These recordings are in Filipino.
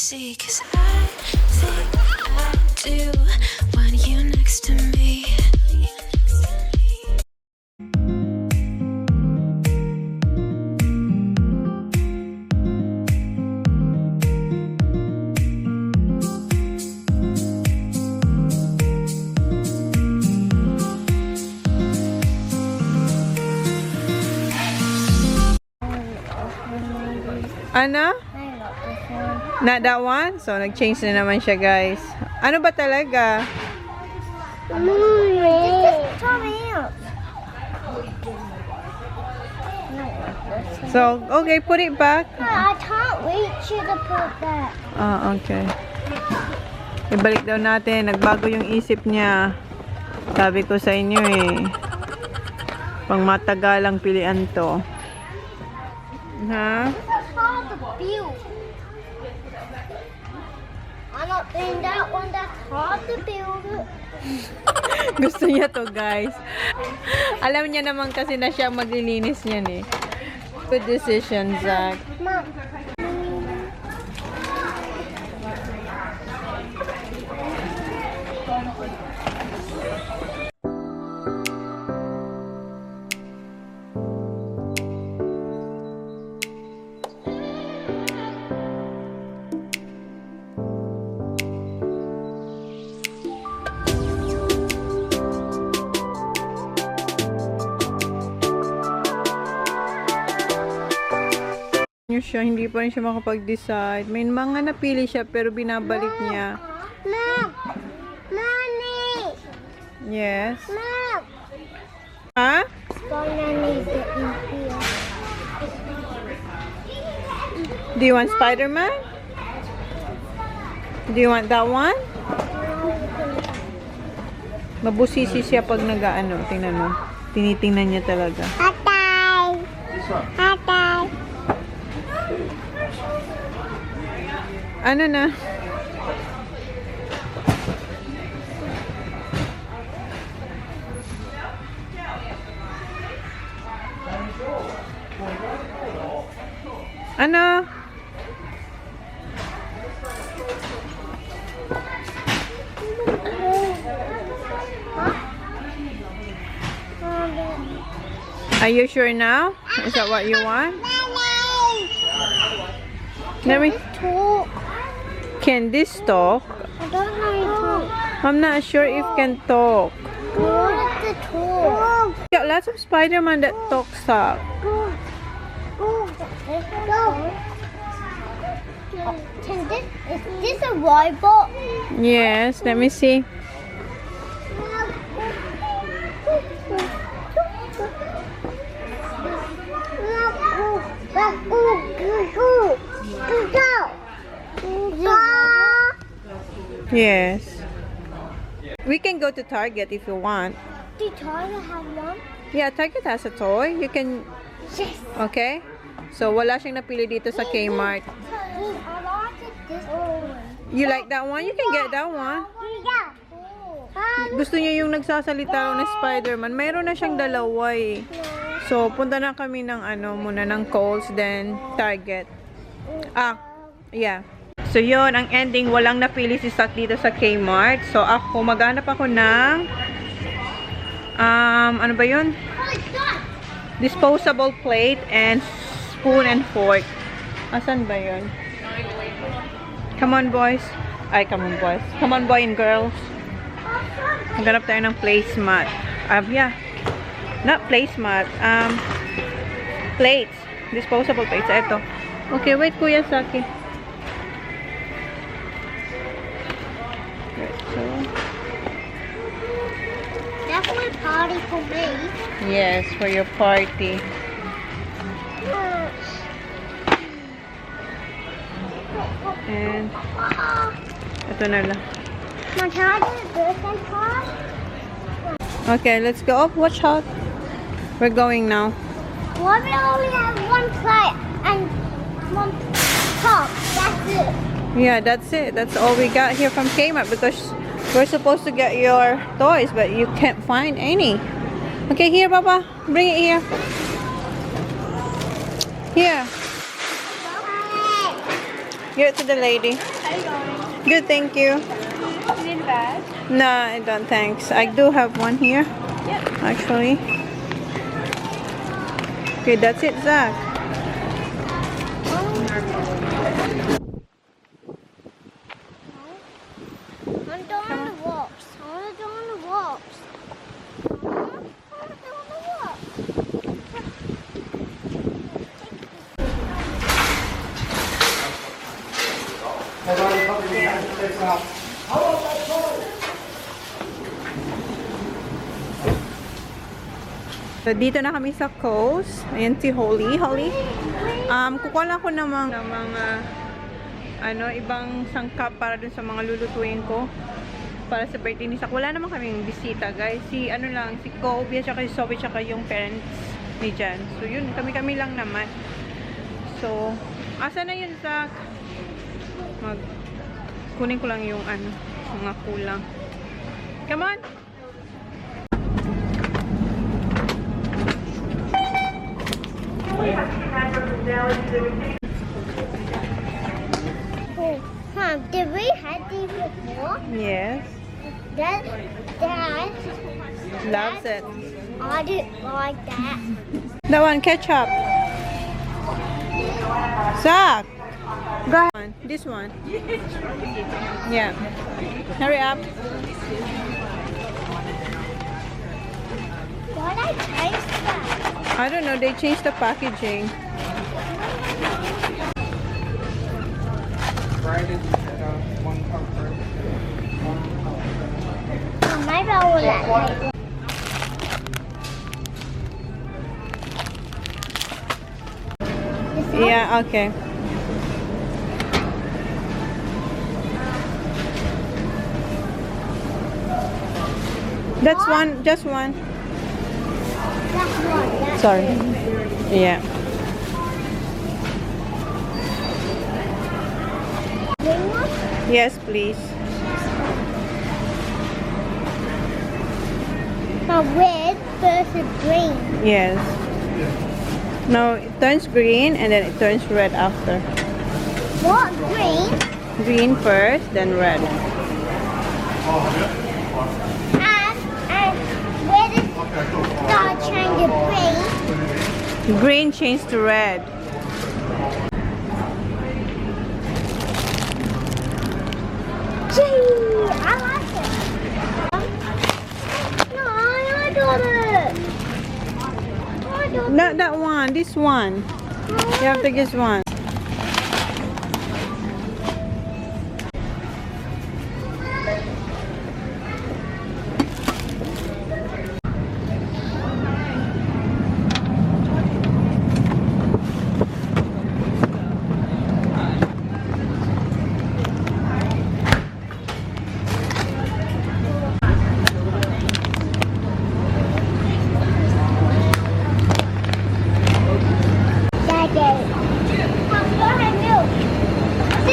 see, 'cause I think I do want you next to me. Ano? Not that one? So, nag-change na naman siya, guys. Ano ba talaga? So, okay, put it back. I can't reach you to put that. Okay. Ibalik daw natin. Nagbago yung isip niya. Sabi ko sa inyo eh. Pang matagalang pilian to. Ha? That's hard to build. I'm not doing that one. That's hard to build. Gusto niya to, guys. Alam niya naman kasi na siya maglilinis niyan eh. Good decision, Zach. Mom. Siya, hindi pa rin siya makapag-decide. May mga napili siya pero binabalik niya. Mom. Mommy. Yes. Mom. Ha? Gonna need it in here. Do you want Spider-Man? Do you want that one? Mabusisi siya pag nag-ano. Tingnan mo. Tinitingnan niya talaga. Tatay. Tatay. Ano na? Ano? Are you sure now? Is that what you want? Let me... Talk. Can this talk? I don't know how to talk. I'm not sure if can talk. I want to talk. Yeah, lots of Spider-Man that talks up. Go. Go. Go. Can this, is this a robot? Yes, let me see. Yes. We can go to Target if you want. Did Tyler have one? Yeah, Target has a toy. You can... Yes. Okay? So, wala siyang napili dito sa Kmart. I like this one. You like that one? You can get that one. Yeah. Gusto niya yung nagsasalita na Spider-Man. Mayroon na siyang dalawa eh. So, punta na kami ng muna ng Kohl's, then Target. Yeah. So, yun, ang ending, walang napili si Zach dito sa Kmart. So, ako, maghanap ako ng, ano ba yun? Disposable plate and spoon and fork. Asan ba yun? Come on, boys. Ay, come on, boys. Come on, boy and girls. Maghanap tayo ng placemat. Yeah. Not placemat. Plates. Disposable plates. Ito. Okay, wait, Kuya Saki. So, That's my party for me. yes, for your party. And, ito na lang. My charger, birthday card. Okay, let's go. Oh, watch out. We're going now. Why do we only have one plate and one top? That's it. Yeah, that's it. That's all we got here from Kmart because we're supposed to get your toys, but you can't find any. Okay, here, Papa. Bring it here. Here. Give it to the lady. Good, thank you. Need that? No, I don't, thanks. I do have one here. Yep. Actually. Okay, that's it, Zach. I'm doing the walks. I want to do on the walks. I want to do on the walks. So, dito na kami sa coast. Ayan si Holly. Holly, kukuha lang ako ng mga ibang sangkap para dun sa mga lulutuin ko. Para sa birthday ni Zach. Wala naman kaming bisita, guys. Si Kobe, at si Sophie, at yung parents ni Jan. So, yun. Kami-kami lang naman. So, asa na yun, Zach? Kunin ko lang yung mga kulang. Come on! Did we have these before? Yes. Dad Loves it. I didn't like that. That one, ketchup. Zach! Go on. This one. Yeah. Hurry up. Why did I change that? I don't know. They changed the packaging. Maybe I will let me. Yeah, okay. That's one, just one. That's one. That's Sorry. Yeah. green one. Yes, please. Now red versus green. Yes. No, it turns green and then it turns red after. What green? Green first, then red. And where did start change to green? Green changed to red. Gee, I like it. No, I got it. I got it. Not that one, this one. You have to guess one.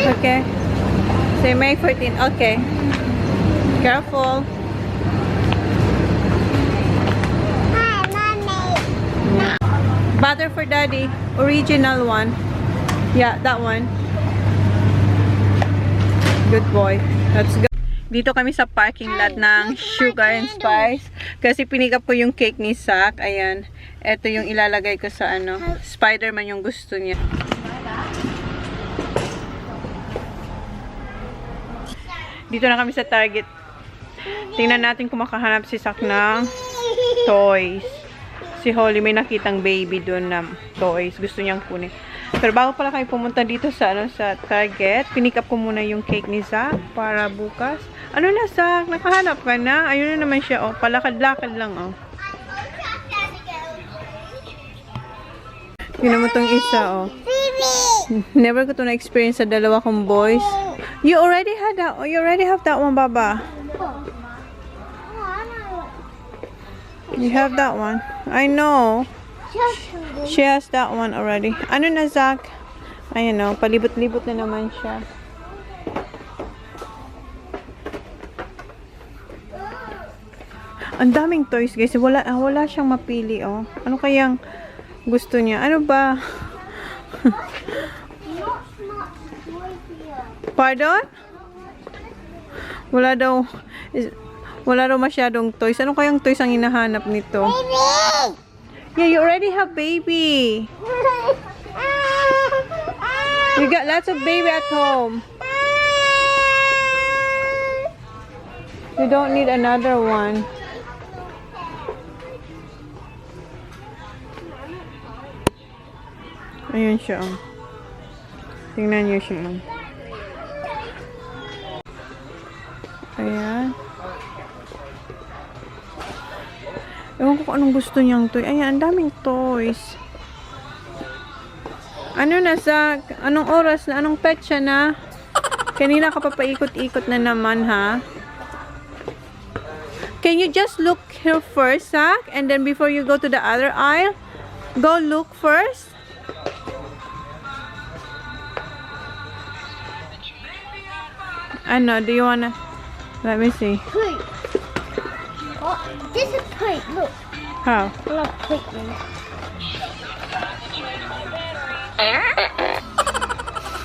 Okay. Say May 14. Okay. Careful. Hi, Mommy. Butter for daddy. Original one. Yeah, that one. Good boy. Let's go. Dito kami sa parking lot ng Sugar and Spice. Kasi pinick up ko yung cake ni Zach. Ayan. Ito yung ilalagay ko sa Spider-Man yung gusto niya. Dito na kami sa Target. Tingnan natin kung makahanap si Zach ng toys. Si Holly may nakitang baby doon na toys. Gusto niyang kunin. Pero bago pala kayo pumunta dito sa sa Target, pinick up ko muna yung cake ni Zach para bukas. Ano na, Zach? Nakahanap ka na? Ayun na naman siya. Oh, palakad-lakad lang. Oh. Yun naman tong isa. Oh. Never ko to na-experience sa dalawa kong boys. You already had that. You already have that one, Baba. You have that one. I know. She has that one already. Ano na, Zach? Ayan o. Palibot-libot na naman siya. Ang daming toys, guys. Wala siyang mapili, oh. Ano kayang gusto niya? Ano ba? Pardon? Wala daw masyadong toys. Ano kayang toys ang hinahanap nito? Baby! Yeah, you already have baby. You got lots of baby at home. You don't need another one. Ayun siya. Oh. Tingnan niyo siya. Oh. Ayan. Ewan ko kung anong gusto niyang toy. Ayan, ang daming toys. Ano na, Zach? Anong oras na? Anong petsa na? Kanina ka pa paikot-ikot na naman, ha? Can you just look here first, Zach? And then before you go to the other aisle, go look first. Ano, do you wanna... Let me see. Poop. Oh, this is poop. Look. How? I love poop.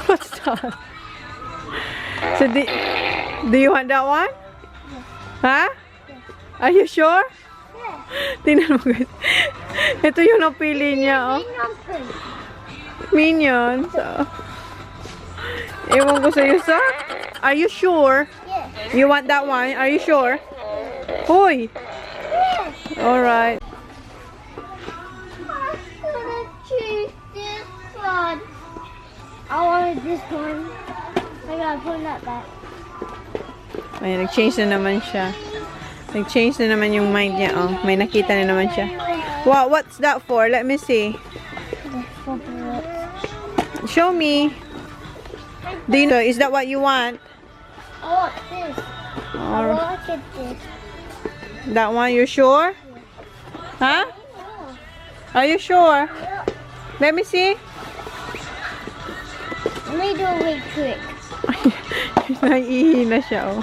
What's that? So, do you want that one? Huh? Are you sure? Yeah. Tingnan mo guys. Ito yung napili niya, oh. Minion poop. Minion. So, ewan ko sa'yo, sa. Are you sure? Yeah. You want that one? Are you sure? Hoy! Yeah. Alright. I'm gonna choose this one. I wanted this one. I gotta put that back. Ayan, nag-change na naman siya. Nag-change na naman yung mind niya, oh. May nakita na naman siya. Wow, what's that for? Let me see. Show me. Do you know, is that what you want? I want this. I Or wanted this. that one, you sure? Huh? Are you sure? Let me see. Let me do a wig trick. Naiihi na siya, oh.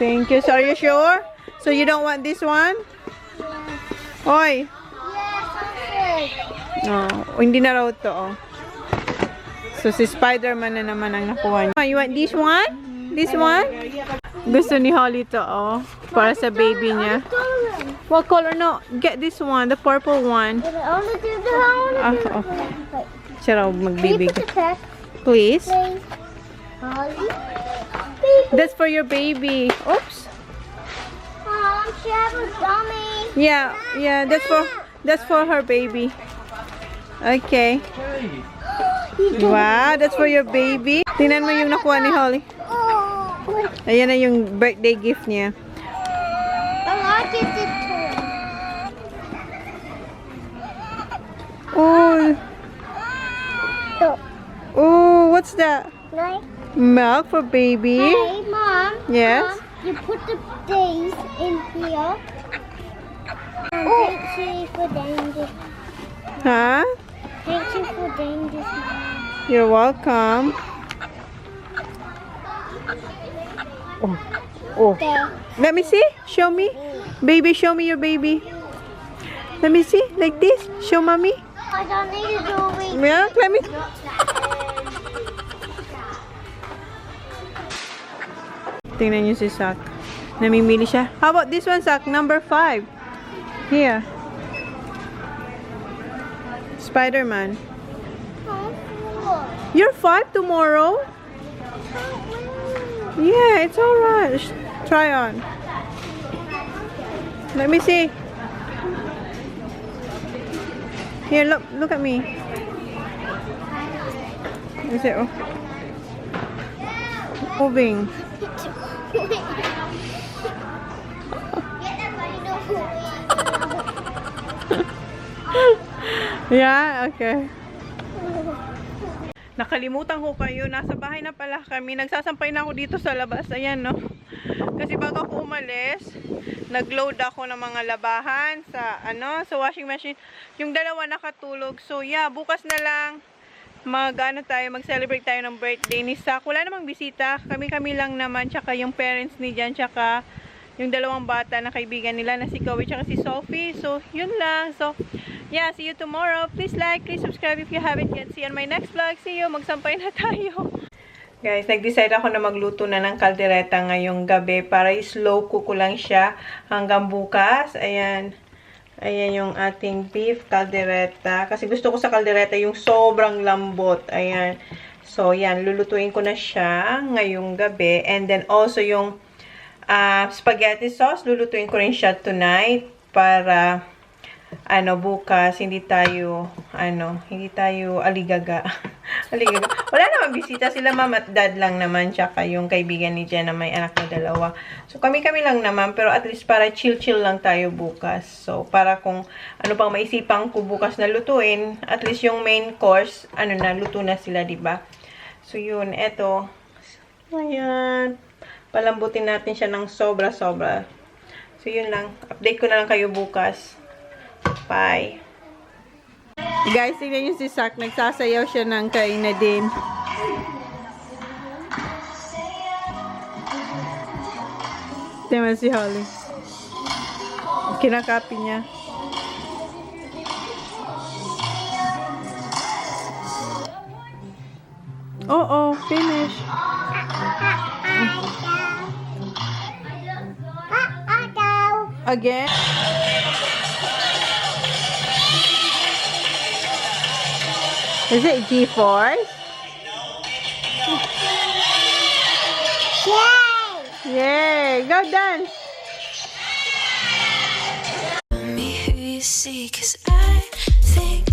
Thank you. So, are you sure? So, you don't want this one? Oy. Yes, I Oh, hindi na raw to, oh. So, si Spider-Man na naman ang nakuha niya. You want this one? This one? Gusto ni Holly to, oh. Para sa baby niya. did. What color? No, get this one. The purple one. I wanna do the one. Oh. Siya raw Can you magbibigay. put the tag, Please. please? Holly? Baby. That's for your baby. Oops. Mom, she has a dummy. Yeah, that's for her baby. Okay. Wow, that's for your baby. Tingnan mo yung nakuha ni Holly. Oh, wait. Ayan na yung birthday gift niya. I like it this toy. Oh, Look, oh, what's that? like, Milk for baby. hey, Mom. Yes? Mom, you put the days in here. And thank you for danger. Huh? Thank you for danger. You're welcome. Oh, oh. There. Let me see. Show me. Baby, show me your baby. Let me see. Like this. Show mommy. I don't need to do a wig. Milk, let me. Tingnan niyo si Zach. Namimili siya. How about this one, Zach? Number 5. Here. Spider-Man. You're 5 tomorrow? Yeah, it's alright. Try on. Let me see. Here, look at me. Is it moving? Yeah, okay. Nakalimutan ko kayo. Nasa bahay na pala kami. Nagsasampay na ako dito sa labas. Ayan, no? Kasi bago ako umalis, nag-load ako ng mga labahan sa, sa washing machine. Yung dalawa nakatulog. So, yeah, bukas na lang mag-celebrate tayo ng birthday ni Zach. Wala namang bisita. Kami-kami lang naman. Tsaka yung parents ni Jan. Tsaka yung dalawang bata na kaibigan nila na si Chloe tsaka si Sophie. So, yun lang. So, Yeah, see you tomorrow. Please like, please subscribe if you haven't yet. See you on my next vlog. See you. Magsampay na tayo. Guys, nag-decide ako na magluto na ng kaldereta ngayong gabi para slow cook ko lang siya hanggang bukas. Ayan. Ayan yung ating beef kaldereta. Kasi gusto ko sa kaldereta yung sobrang lambot. Ayan. So, yan. Lulutuin ko na siya ngayong gabi. And then also yung spaghetti sauce. Lulutuin ko rin siya tonight para bukas hindi tayo aligaga. Aligaga. Wala naman bisita, sila mom at dad lang naman, tsaka yung kaibigan ni Jen na may anak na 2. So kami lang naman, pero at least para chill lang tayo bukas. So para kung ano pang maisipan ko bukas na lutuin, at least yung main course luto na sila, di ba? So yun, eto. Ayan. Palambutin natin siya ng sobra. So yun lang. Update ko na lang kayo bukas. Bye. Guys, tingnan nyo si Zach. Nagsasayaw siya ng kaina din. Tingnan si Holly. Kinakapi niya. Oo, finish. Again? Is it G-Force? Yay! Yay! Go dance! Me who you see, 'cause I think